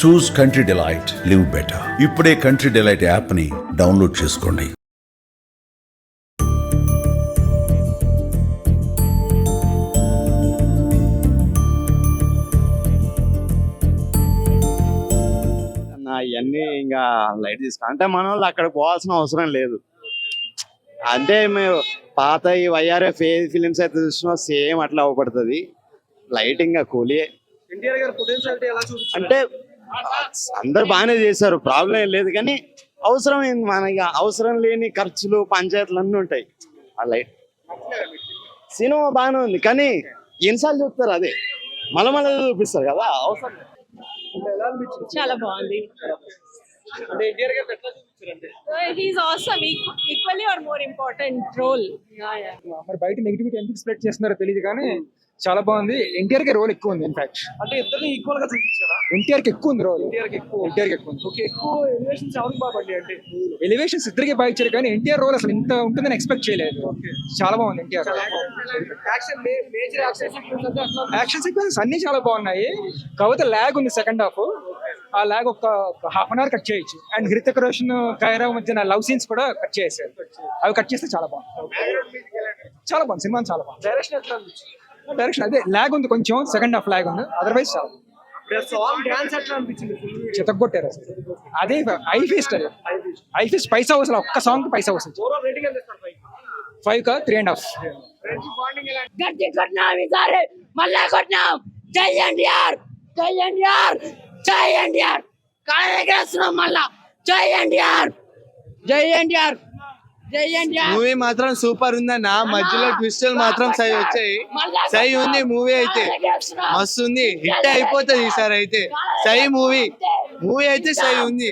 చూస్ country delight, live better. ఇప్పుడే country delight app ని download చేసుకోండి. ఇవన్నీ ఇంకా లైట్ తీసుకో అంటే మన వాళ్ళు అక్కడ పోవాల్సిన అవసరం లేదు. అంటే మేము పాత ఈ వైఆర్ఎఫ్ ఏ ఫిలిమ్స్ అయితే చూసినా సేమ్ అట్లా అవపడుతుంది. లైటింగ్ కూలీ అంటే అందరు బాగానే చేశారు, ప్రాబ్లం ఏం లేదు. కానీ అవసరం ఏంది మనకి, అవసరం లేని ఖర్చులు పంచాయతీలు అన్నీ ఉంటాయి. ఆ లైట్ సినిమా బాగానే ఉంది కానీ ఎన్నిసార్లు చూస్తారు, అదే మళ్ళీ చూపిస్తారు కదా. అవసరం చాలా బాగుంది. He's awesome, equally or more important role. మరి బయట నెగిటివిటీ ఎందుకు స్ప్రెడ్ చేస్తున్నారో తెలియదు కానీ చాలా బాగుంది. ఎన్టీఆర్ కి రోల్ ఎక్కువ ఉంది. ఇన్ఫాక్ట్ అంటే ఇద్దరు ఈక్వల్ గా చూపించారా? ఎన్టీఆర్ కి ఎక్కువ ఉంది రోల్. ఎన్టీఆర్ కి ఎక్కువ ఉంది. ఓకే, ఎక్కువ ఎలివేషన్స్ ఎవరికి బాగుంది అంటే? ఎలివేషన్స్ ఇద్దరికి బాగా ఇచ్చారు కానీ ఎన్టీఆర్ రోల్ అసలు ఇంత ఉంటుందని ఎక్స్పెక్ట్ చేయలేదు. చాలా బాగుంది NTR. Action major action sequence అన్ని చాలా బాగున్నాయి. కాకపోతే ల్యాగ్ ఉంది సెకండ్ హాఫ్. ఆ ల్యాగ్ ఒక హాఫ్ అన్ అవర్ కట్ చేయొచ్చు. అండ్ హృతిక్ రోషన్ కైరా మధ్య లవ్ సీన్స్ కూడా కట్ చేశారు. అవి కట్ చేస్తే చాలా బాగుంది. చాలా బాగుంది సినిమా, చాలా బాగుంది. డైరెక్షన్ ఎట్లా డైరెక్షన్ అదే ల్యాగ్ ఉంది, కొంచెం సెకండ్ హాఫ్ ల్యాగ్ ఉంది. అదర్వైజ్ చాలా సాంగ్ డాన్స్ ఎట్లా అనిపించింది? చితగొట్టారు అసలు. అదే ఐ ఫీస్ట్, అది ఐ ఫీస్ట్ పైసా అసలు ఒక్క సాంగ్ పైసా వస్తుంది. ఓవరాల్ రేటింగ్ ఎంత ఇస్తారు? 5 కా 3.5. గట్టి కొట్టినాం ఈసారి, మళ్ళా కొట్టినాం. జై ఎన్టీఆర్, జై ఎన్టీఆర్, జై ఎన్టీఆర్. కాళేశ్వరం మళ్ళా జై ఎన్టీఆర్, జై ఎన్టీఆర్, జై ఎన్టీఆర్. మూవీ మాత్రం సూపర్ ఉందన్న. మధ్యలో ట్విస్టులు మాత్రం సై వచ్చాయి. సై ఉంది మూవీ అయితే, మస్తు ఉంది. హిట్ అయిపోతుంది ఈసారి అయితే. సై మూవీ అయితే సై ఉంది,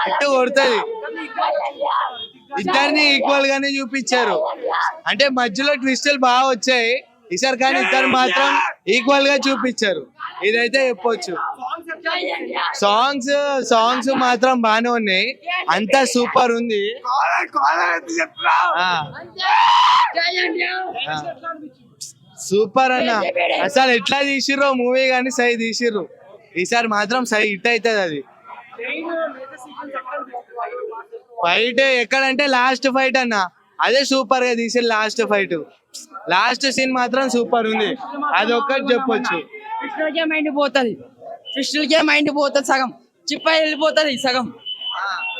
హిట్ కొడుతుంది. ఇద్దరిని ఈక్వల్ గానే చూపించారు. అంటే మధ్యలో ట్విస్టులు బాగా వచ్చాయి ఈసారి, కానీ ఇద్దరు మాత్రం ఈక్వల్ గా చూపించారు. ఇదైతే చెప్పొచ్చు. సాంగ్స్ మాత్రం బాగానే ఉన్నాయి. అంతా సూపర్ ఉంది. సూపర్ అన్న. అసలు ఎట్లా తీసిర్రో మూవీ కానీ సై తీసిర్రు. ఈసారి మాత్రం సై హిట్ అవుతుంది. అది ఫైట్ ఎక్కడంటే లాస్ట్ ఫైట్ అన్న, అదే సూపర్ గా తీసి లాస్ట్ సీన్ మాత్రం సూపర్ ఉంది. అది ఒక్కటి చెప్పొచ్చు. కృష్ణుడికే మైండ్ పోతుంది సగం, చిప్ప వెళ్ళిపోతుంది సగం.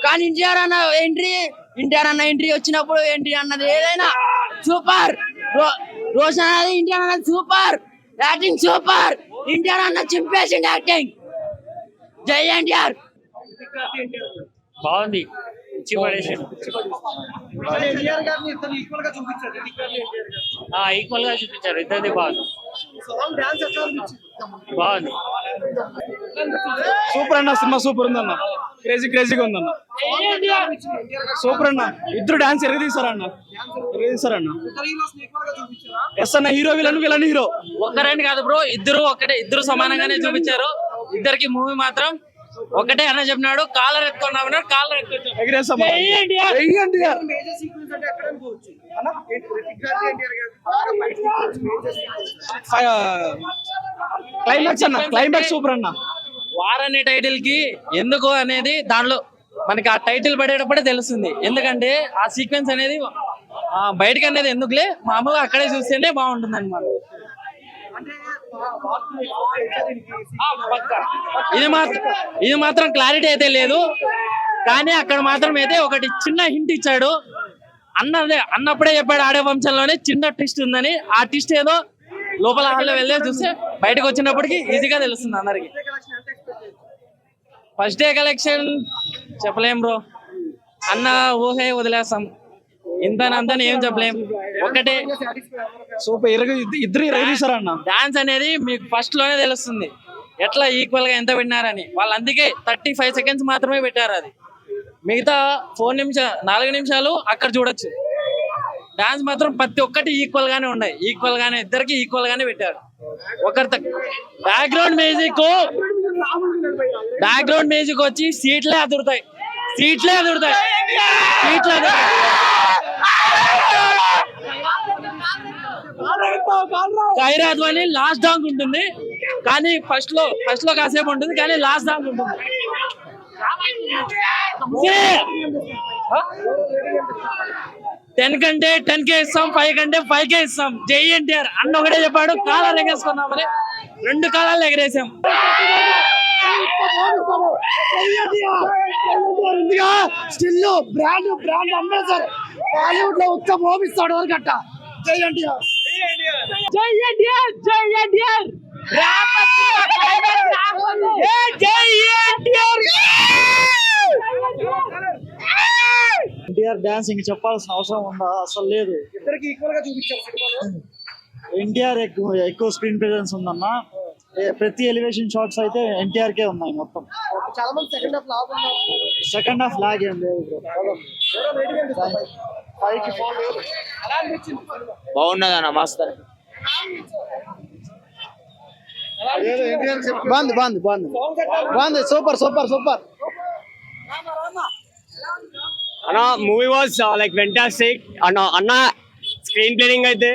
కానీ ఎన్టీఆర్ అన్న ఎంట్రీ వచ్చినప్పుడు ఎన్టీఆర్ అన్నది ఏదైనా సూపర్. రోషన్ అన్నది ఎన్టీఆర్ అన్నది సూపర్. Acting super. ఎన్టీఆర్ అన్న చింపేసింది యాక్టింగ్. జై ఎన్టీఆర్. బాగుంది. ఎన్టీఆర్ గారిని ఇద్దరు ఈక్వల్ గా చూపించారు. ఈక్వల్ గా చూపించారు. ఇద్దరిది బాగుంది. సాంగ్ డాన్స్ ఎట్లా అనిపించింది? బాగుంది. సూపర్ అన్న, సినిమా సూపర్ ఉందన్న. క్రేజీగా ఉందన్న. సూపర్ అన్న. ఇద్దరు డాన్స్ ఎరగదీశారన్న. ఎస్ అన్న, హీరో విలన్ హీరో ఒక్కరండి కాదు బ్రో, ఇద్దరు ఒకటే. ఇద్దరు సమానంగానే చూపించారు. ఇద్దరికి మూవీ మాత్రం ఒకటే అన్న చెప్పినాడు. కాలర్ ఎత్తుకున్నామన్నాడు, కాలర్ ఎత్తుకొచ్చాడు. క్లైమాక్స్ సూపర్ అన్న. వార్ అనే టైటిల్ కి ఎందుకు అనేది దానిలో మనకి ఆ టైటిల్ పడేటప్పుడే తెలుస్తుంది. ఎందుకంటే ఆ సీక్వెన్స్ అనేది బయటకు అనేది ఎందుకులే, మామూలుగా అక్కడే చూస్తేనే బాగుంటుంది అనమాట. ఇది మాత్రం క్లారిటీ అయితే లేదు, కానీ అక్కడ మాత్రం అయితే ఒకటి చిన్న హింట్ ఇచ్చాడు. అన్నప్పుడే చెప్పాడు ఆడే వంశంలోనే చిన్న ట్విస్ట్ ఉందని. ఆ ట్విస్ట్ ఏదో లోపల హాల్లో వెళ్ళే చూస్తే బయటకు వచ్చినప్పటికీ ఈజీగా తెలుస్తుంది అందరికి. ఫస్ట్ డే కలెక్షన్ చెప్పలేం బ్రో, అన్న ఊహే వదిలేస్తాం. ఇంతని ఏం చెప్పలేం. ఒకటే సూపర్. ఇద్దరు అన్న. డాన్స్ అనేది మీకు ఫస్ట్ లోనే తెలుస్తుంది ఎట్లా ఈక్వల్ గా ఎంత పెట్టినారని. వాళ్ళు అందుకే 35 సెకండ్స్ మాత్రమే పెట్టారు. అది మిగతా 4 నిమిషాలు అక్కడ చూడొచ్చు. డాన్స్ మాత్రం ప్రతి ఒక్కటి ఈక్వల్ గానే ఉన్నాయి. ఇద్దరికి ఈక్వల్ గానే పెట్టారు. బ్యాక్గ్రౌండ్ మ్యూజిక్ వచ్చి సీట్లే అదురుతాయి. ఖైరాత్ అని లాస్ట్ డాంగ్ ఉంటుంది. కానీ ఫస్ట్ లో కాసేపు ఉంటుంది, కానీ లాస్ట్ దాకా ఉంటుంది. 10 కంటే 10K ఇస్తాం, 5 కంటే 5K ఇస్తాం. జై ఎన్టీఆర్ అన్న ఒకటే చెప్పాడు, కాలాలు ఎగరేసుకున్నామని 2 కాలాలు ఎగరేసాం. స్టిల్ బ్రాండ్ అంబేద్కర్ బాలీవుడ్ లో ఉత్తమ ఓపిస్తాడు వరకట్ట. జై ఎన్టీఆర్, జై ఎన్టీఆర్, జై ఎన్టీఆర్, జై ఎన్టీఆర్. ఎన్టీఆర్ డాన్స్ ఇంక చెప్పాల్సిన అవసరం ఉందా? అసలు లేదు. ఇద్దరికి ఈక్వల్ గా చూపించారు సినిమాలో. ఎన్టీఆర్ ఎక్కువ స్క్రీన్ ప్రెజెన్స్ ఉందన్న. ప్రతి ఎలివేషన్ షాట్స్ అయితే ఎన్టీఆర్ కే ఉన్నాయి మొత్తం. చాలా మంది సెకండ్ హాఫ్ లాగ్ ఉన్నారు. సెకండ్ హాఫ్ లాగ్ ఏం లేదు బ్రో. బాగున్నదన్న మస్తు. బాగుంది. సూపర్. అన్న మూవీ వాజ్ లైక్ ఫెంటాస్టిక్. అన్న స్క్రీన్ ప్లేయింగ్ అయితే,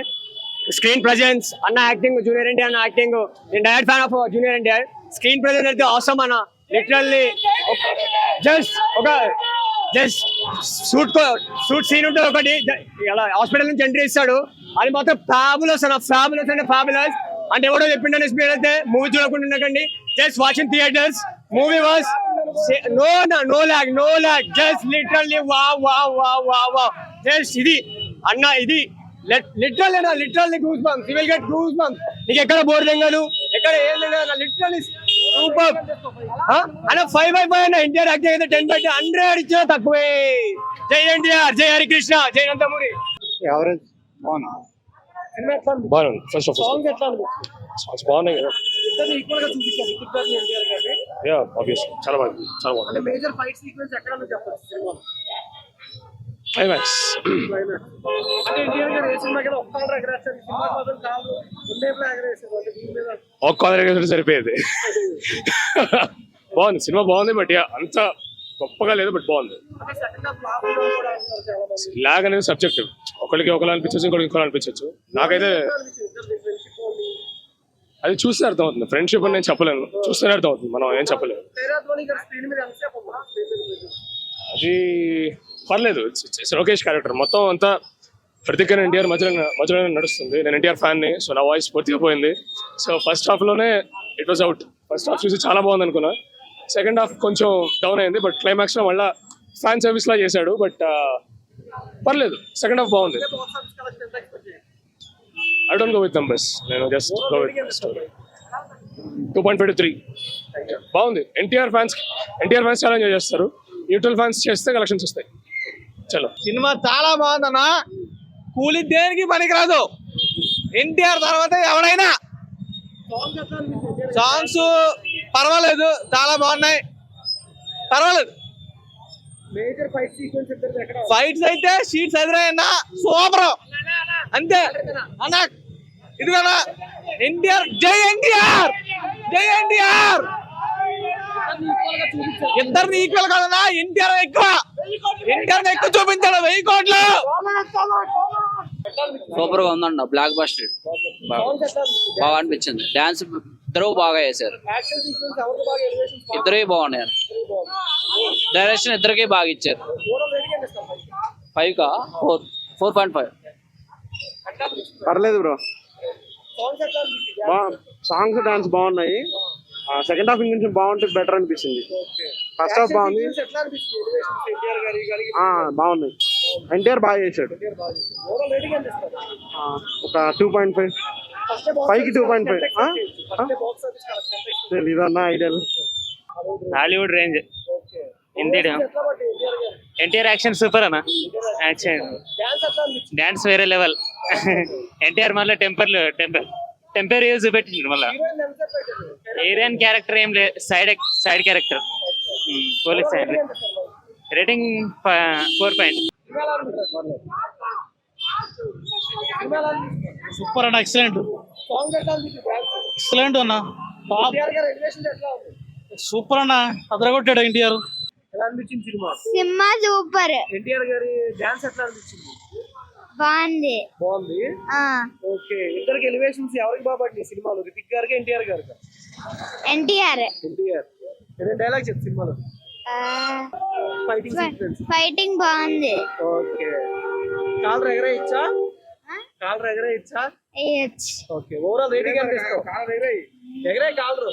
స్క్రీన్ ప్రెజెన్స్, అన్న యాక్టింగ్, జూనియర్ ఎన్టీఆర్ అన్న యాక్టింగ్. నేను direct fan of junior NTR. Screen presence అయితే అవసరం అన్న. లిటరల్లీ జస్ట్ సూట్ సీన్ ఉంటుంది ఒకటి, అలా హాస్పిటల్ నుంచి ఎంట్రీ ఇస్తాడు, అది మాత్రం ఫ్యాబులస్ అన్న. ఫ్యాబులస్ అంటే ఎవడో చెప్పిండని స్పీడ్ అయితే మూవీ చూడకుండా ఉండకండి. Just watching theatres. Movie was no lag, just literally wow. Just ఇది అన్న, ఇది literally goose bumps. You will get goose bumps. నీకు ఎక్కడ బోర్ లేంగాను, ఎక్కడ ఏం లేంగా, లిటరల్లీ సూపర్ అన్న. 5/5 అన్న. ఎన్టీఆర్ యాక్టింగ్ అయితే 10/100 ఇచ్చినా తక్కువే. జై ఎన్టీఆర్, జై హరికృష్ణ, జై నందమూరి. ఎవరేజ్ బాగుంది. ఫస్ట్ ఆఫ్ ఆల్ సాంగ్స్ బాగున్నాయి కదా. ఇద్దరిని ఈక్వల్ గా చూపించారు రితిక్ గారిని ఎన్టీఆర్ గారిని. యా ఆబ్వియస్లీ చాలా బాగుంది. అంటే మేజర్ ఫైట్ సీక్వెన్స్ ఎక్కడ చెప్పచ్చు సినిమాలో. క్లైమాక్స్ అంటే ఎన్టీఆర్ గారు ఏ సినిమా కదా ఒక్కళ్ళు ఎగరేస్తారు, సినిమా మాత్రం కాదు రెండేపులా ఎగరేస్తారు. అంటే దీని మీద ఒక కాలర్ సరిపోయేది. బాగుంది, సినిమా బాగుంది. బట్ అంత గొప్పగా లేదు, బట్ బాగుంది. అంటే సెకండ్ హాఫ్ ఫ్లాప్ కూడా అంటారు చాలా మంది. లాగ్ అనేది సబ్జెక్టివ్. ఒకరికి ఒకలా అనిపించచ్చు, ఇంకోటి అనిపించచ్చు. నాకైతే అది చూస్తే అర్థం అవుతుంది. ఫ్రెండ్షిప్ అని నేను చెప్పలేను, చూస్తేనే అర్థం అవుతుంది. మనం ఏం చెప్పలేము. స్క్రీన్ మీద ఎంతసేపు ఉందా? అది పర్లేదు. లోకేష్ క్యారెక్టర్ మొత్తం అంతా ప్రతిక్ అండ్ ఎన్టీఆర్ మధ్యలో నడుస్తుంది. నేను ఎన్టీఆర్ ఫ్యాన్ని, సో నా వాయిస్ పూర్తిగా పోయింది. సో ఫస్ట్ హాఫ్లోనే it was out. First half చూసి చాలా బాగుంది అనుకున్నా. సెకండ్ హాఫ్ కొంచెం డౌన్ అయింది, బట్ క్లైమాక్స్లో మళ్ళీ ఫ్యాన్ సర్వీస్లా చేశాడు. బట్ పర్లేదు, సెకండ్ హాఫ్ బాగుంది. I don't go with numbers. నేను just go with story. 2.5 to 3 బాగుంది. ఎన్టీఆర్ ఫ్యాన్స్ చాలా ఎంజాయ్ చేస్తారు. న్యూట్రల్ ఫ్యాన్స్ చేస్తే కలెక్షన్స్ వస్తాయి. చలో. సినిమా చాలా బాగుందన్న. కూలి దేనికి పనికిరాదు. ఎన్టీఆర్ తర్వాత ఎవడైనా. సాంగ్స్ పర్వాలేదు, చాలా బాగున్నాయి. పర్వాలేదు. మేజర్ ఫైట్ సీక్వెన్స్ ఎక్కడ? ఫైట్స్ అయితే షీట్స్ ఎదురైనా సూపర్ అంతే అన్న. ఇదిగోనా ఎన్టీఆర్, జై ఎన్టీఆర్, జై ఎన్టీఆర్. ఇద్దరిని ఈక్వల్ కాదన్నా. ఎన్టీఆర్ ఎక్కువ చూపించాడు. 1000 కోట్లు. సూపర్ గా ఉందన్న. బ్లాక్ బస్టర్ బాగా అనిపించింది. డాన్స్ ఇద్దరు బాగా చేశారు. యాక్షన్ సీక్వెన్స్ ఎవరికి బాగా ఎలివేషన్స్ ఇద్దరే బాగున్నాయి. డైరెక్షన్ ఇద్దరికి బాగా ఇచ్చారు. 5కా 4.5. పర్లేదు బ్రో. సాంగ్స్ డాన్స్ బాగున్నాయి. సెకండ్ హాఫ్ కొంచెం బాగుంటే బెటర్ అనిపించింది. ఫస్ట్ హాఫ్ బాగుంది. ఎట్లా అనిపిస్తుంది ఎలివేషన్స్ ఎన్టీఆర్ గారి బాగున్నాయి. ఎన్టీఆర్ బాగా చేశాడు. ఓవరాల్ రేటింగ్ ఎంత ఇస్తారు? ఒక 2.5. 5కి 2.5. ఇదన్నా ideal. Hollywood range India. NTR action super అన్న. యాక్షన్ డాన్స్ వేరే లెవెల్. ఎన్టీఆర్ మళ్ళీ టెంపర్ యూజ్ చూపెట్టిండు. మళ్ళీ ఏరియన్ క్యారెక్టర్ ఏం లేదు, side character. Police side. Rating 4. Super అన్న. ఎక్సలెంట్ అన్న. సూపర్ అన్న. అదరగొట్టాడు ఎన్టీఆర్. సినిమా సూపర్. ఎన్టీఆర్ గారి డాన్స్ ఎట్లా అనిపించింది? బాగుంది. ఓకే. ఇద్దరికి ఎలివేషన్స్ ఎవరికి బాగా పట్టినాయి సినిమాలో? రితిక్ గారికి ఎన్టీఆర్ గారికి? ఎన్టీఆర్ ఎన్టీఆర్ ఏదైనా డైలాగ్ చెప్పు సినిమాలో ఫైటింగ్ సీక్వెన్స్ ఫైటింగ్ బాగుంది. ఓకే కాలర్ ఎగరేయచ్చా కాలర్ ఎగరేయచ్చా వేయచ్చు. ఓకే ఓవరాల్ రేటింగ్ ఎంత ఇస్తావు ఎగరే కాలరు